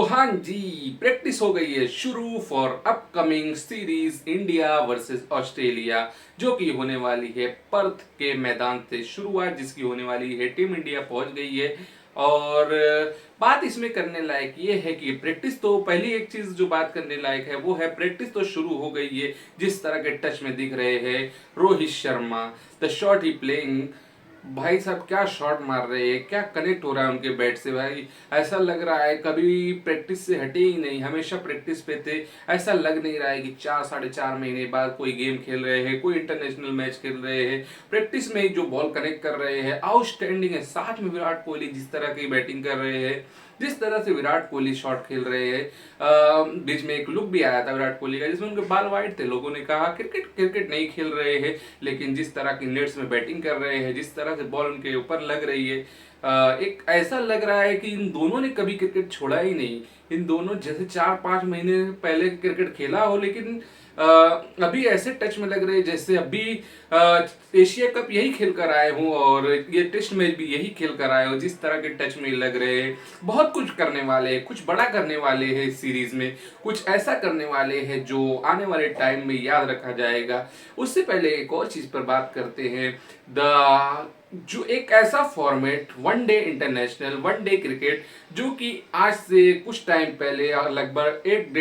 तो हाँ जी, प्रैक्टिस हो गई है शुरू for upcoming series India versus Australia, जो कि होने वाली है पर्थ के मैदान से शुरुआत, जिसकी होने वाली है। टीम इंडिया पहुंच गई है। और बात इसमें करने लायक ये है कि प्रैक्टिस तो पहली एक चीज जो बात करने लायक है वो है प्रैक्टिस तो शुरू हो गई है। जिस तरह के टच में दिख रहे हैं Rohit Sharma, the shot he playing, भाई साहब क्या शॉट मार रहे हैं, क्या कनेक्ट हो रहा है उनके बैट से। भाई ऐसा लग रहा है कभी प्रैक्टिस से हटे ही नहीं, हमेशा प्रैक्टिस पे थे। ऐसा लग नहीं रहा है कि 4 साढ़े 4 महीने बाद कोई गेम खेल रहे हैं, कोई इंटरनेशनल मैच खेल रहे हैं। प्रैक्टिस में ही जो बॉल कनेक्ट कर रहे हैं आउटस्टैंडिंग है। साथ में विराट कोहली जिस तरह की बैटिंग कर रहे हैं, जिस तरह से विराट कोहली शॉट खेल रहे हैं। बीच में एक लुक भी आया था विराट कोहली का जिसमें उनके बाल वाइट थे। लोगों ने कहा क्रिकेट क्रिकेट नहीं खेल रहे हैं, लेकिन जिस तरह की नेट्स में बैटिंग कर रहे हैं, जिस तरह से बॉल उनके ऊपर लग रही है, एक ऐसा लग रहा है कि इन दोनों ने कभी क्रिकेट छोड़ा ही नहीं। इन दोनों जैसे 4 5 महीने पहले क्रिकेट खेला हो, लेकिन अभी ऐसे टच में लग रहे हैं जैसे अभी एशिया कप यही खेल कर आए हूँ और ये टेस्ट मैच भी यही खेल कर आए हो। जिस तरह के टच में लग रहे हैं, बहुत कुछ करने वाले हैं, कुछ बड़ा करने वाले हैं इस सीरीज में, कुछ ऐसा करने वाले हैं जो आने वाले टाइम में याद रखा जाएगा। उससे पहले एक और चीज पर बात करते हैं। द जो एक ऐसा format one day international, one day cricket, जो कि आज से कुछ टाइम पहले लगभग एक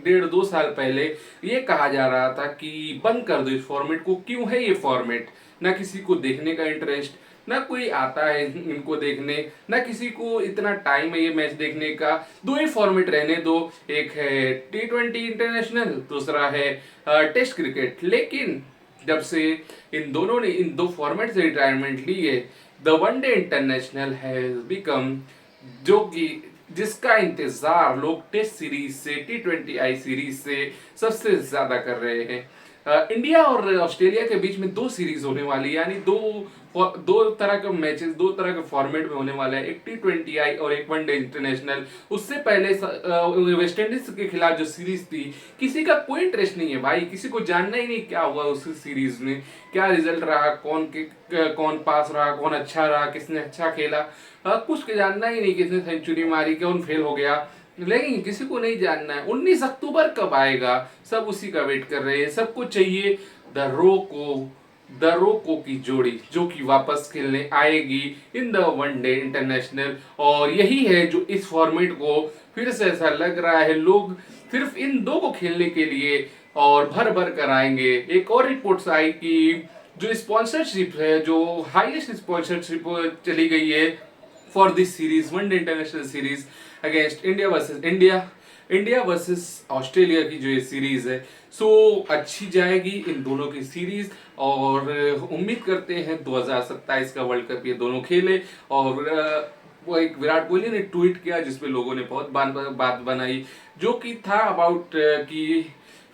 डेढ़ 2 साल पहले ये कहा जा रहा था कि बंद कर दो इस फॉर्मेट को। क्यों है ये फॉर्मेट? ना किसी को देखने का इंटरेस्ट, ना कोई आता है इनको देखने, ना किसी को इतना टाइम है ये मैच देखने का। दो ही फॉर्मेट रहने दो, एक है T20 इंटरनेशनल, दूसरा है टेस्ट क्रिकेट। लेकिन जब से इन दोनों ने इन दो फॉर्मेट से रिटायरमेंट ली है, the one day international has become, जो कि जिसका इंतजार लोग टेस्ट सीरीज से, T20I सीरीज से सबसे ज्यादा कर रहे हैं। इंडिया और ऑस्ट्रेलिया के बीच में दो सीरीज होने वाली है, यानी दो तरह के मैचेस, दो तरह के फॉर्मेट में होने वाला है, एक T20I और एक वनडे इंटरनेशनल। उससे पहले वेस्ट इंडीज के खिलाफ जो सीरीज थी, किसी का कोई इंटरेस्ट नहीं है भाई, किसी को जानना ही नहीं क्या हुआ उस सीरीज में, क्या रिजल्ट रहा, कौन पास रहा, कौन अच्छा रहा, किसने अच्छा खेला, कुछ के जानना ही नहीं, किसने सेंचुरी मारी, कौन फेल हो गया। लेकिन किसी को नहीं जानना है 19 अक्टूबर कब आएगा, सब उसी का वेट कर रहे हैं। सबको चाहिए द रोको की जोड़ी, जो कि वापस खेलने आएगी इन द वनडे इंटरनेशनल। और यही है जो इस फॉर्मेट को फिर से ऐसा लग रहा है लोग सिर्फ इन दो को खेलने के लिए और भर भर कर आएंगे। एक और रिपोर्ट्स आई कि जो स्पॉन्सरशिप है, जो हाईएस्ट स्पॉन्सरशिप चली गई है for this series, one day international series against India versus Australia की जो ये सीरीज है, सो अच्छी जाएगी इन दोनों की सीरीज। और उम्मीद करते हैं 2027 का वर्ल्ड कप ये दोनों खेले। और वो एक विराट कोहली ने ट्वीट किया जिसमें लोगों ने बहुत बात बनाई, जो कि था अबाउट कि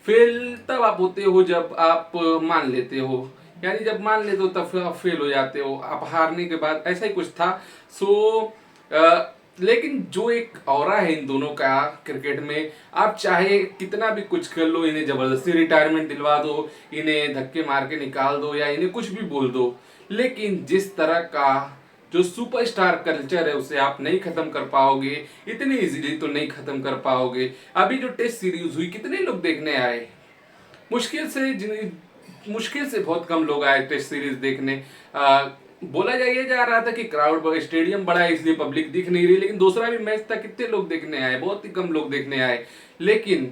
फेल तब आप होते हो जब आप मान लेते हो, यानी जब मान लेते हो तब आप फेल हो जाते हो, आप हारने के बाद, ऐसा ही कुछ था। सो लेकिन जो एक ऑरा है इन दोनों का क्रिकेट में, आप चाहे कितना भी कुछ कर लो, इन्हें जबरदस्ती रिटायरमेंट दिलवा दो, इन्हें धक्के मार के निकाल दो, या इन्हें कुछ भी बोल दो, लेकिन जिस तरह का जो सुपरस्टार कल्चर है उसे आप नहीं खत्म कर पाओगे, इतनी इजीली तो नहीं खत्म कर पाओगे। अभी जो टेस्ट सीरीज हुई, कितने लोग देखने आए? मुश्किल से मुश्किल से बहुत कम लोग आए टेस्ट सीरीज देखने। बोला जा रहा था कि क्राउड, स्टेडियम बड़ा है इसलिए पब्लिक दिख नहीं रही, लेकिन दूसरा भी मैच था, कितने लोग देखने आए? बहुत ही कम लोग देखने आए। लेकिन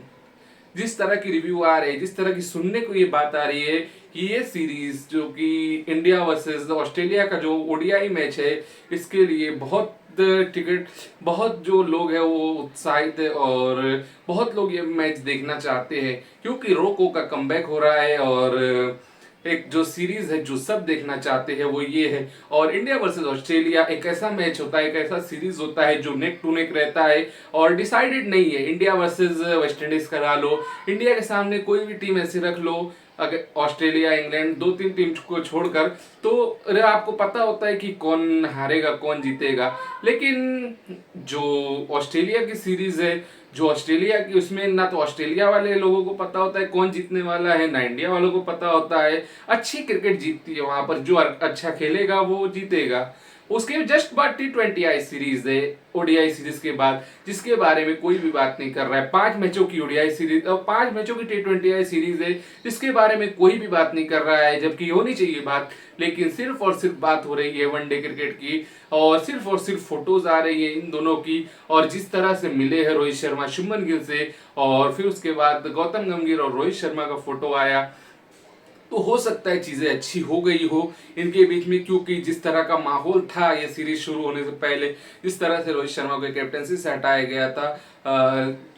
जिस तरह की रिव्यू आ रही है, जिस तरह की सुनने को ये बात आ रही है कि ये सीरीज जो कि इंडिया वर्सेस ऑस्ट्रेलिया का जो ओडीआई मैच है, इसके लिए बहुत टिकट, बहुत जो लोग हैं वो उत्साहित है और बहुत लोग ये मैच देखना चाहते हैं, क्योंकि रोको का कमबैक हो रहा है। और एक जो सीरीज है जो सब देखना चाहते हैं वो ये है। और इंडिया वर्सेस ऑस्ट्रेलिया एक ऐसा मैच होता है, एक ऐसा सीरीज होता है जो नेक टू नेक रहता है और डिसाइडेड नहीं है। इंडिया वर्सेस वेस्ट इंडीज करा लो, इंडिया के सामने कोई भी टीम ऐसी रख लो, अगर ऑस्ट्रेलिया, इंग्लैंड, 2 3 टीम को छोड़कर, तो आपको पता होता है कि कौन हारेगा, कौन जीतेगा। लेकिन जो ऑस्ट्रेलिया की सीरीज है, जो ऑस्ट्रेलिया की, उसमें ना तो ऑस्ट्रेलिया वाले लोगों को पता होता है कौन जीतने वाला है, ना इंडिया वालों को पता होता है। अच्छी क्रिकेट जीतती है वहां पर, जो अच्छा खेलेगा वो जीतेगा। उसके जस्ट बाद T20I सीरीज है, ओडीआई सीरीज के बाद, जिसके बारे में कोई भी बात नहीं कर रहा है। 5 मैचों की ओडीआई सीरीज और 5 मैचों की T20I सीरीज है, जिसके बारे में कोई भी बात नहीं कर रहा है, जबकि होनी चाहिए बात। लेकिन सिर्फ और सिर्फ बात हो रही है वनडे क्रिकेट की, और सिर्फ फोटोज आ रही है इन दोनों की, और जिस तरह से मिले हैं रोहित शर्मा शुभमन गिल से, और फिर उसके बाद गौतम गंभीर और रोहित शर्मा का फोटो आया। तो हो सकता है चीजें अच्छी हो गई हो इनके बीच में, क्योंकि जिस तरह का माहौल था ये सीरीज शुरू होने से पहले, जिस तरह से रोहित शर्मा को कैप्टनसी से हटाया गया था,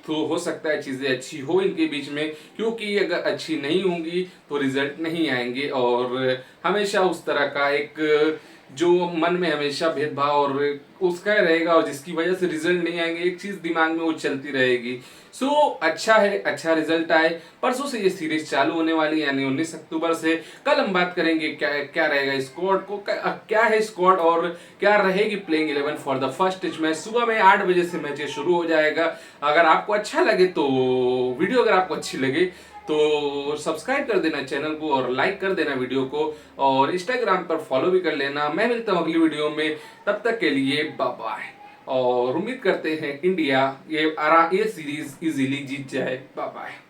तो हो सकता है चीजें अच्छी हो इनके बीच में, क्योंकि अगर अच्छी नहीं होंगी तो रिजल्ट नहीं आएंगे, और हमेशा उस तरह का एक जो मन में हमेशा भेदभाव और उसका रहेगा, और जिसकी वजह से रिजल्ट नहीं आएंगे, एक चीज दिमाग में वो चलती रहेगी। सो अच्छा है, अच्छा रिजल्ट आए। परसों से ये सीरीज चालू होने वाली है, यानी 19 अक्टूबर से। कल हम बात करेंगे क्या क्या रहेगा स्क्वाड को, क्या है स्क्वाड और क्या रहेगी playing 11 for the first test match. सुबह में 8 बजे से मैच शुरू हो जाएगा। अगर आपको अच्छा लगे तो वीडियो, अगर आपको अच्छी लगे तो सब्सक्राइब कर देना चैनल को और लाइक कर देना वीडियो को, और इंस्टाग्राम पर फॉलो भी कर लेना। मैं मिलता हूँ अगली वीडियो में, तब तक के लिए बाय बाय। और उम्मीद करते हैं इंडिया ये सीरीज इजीली जीत जाए। Bye bye.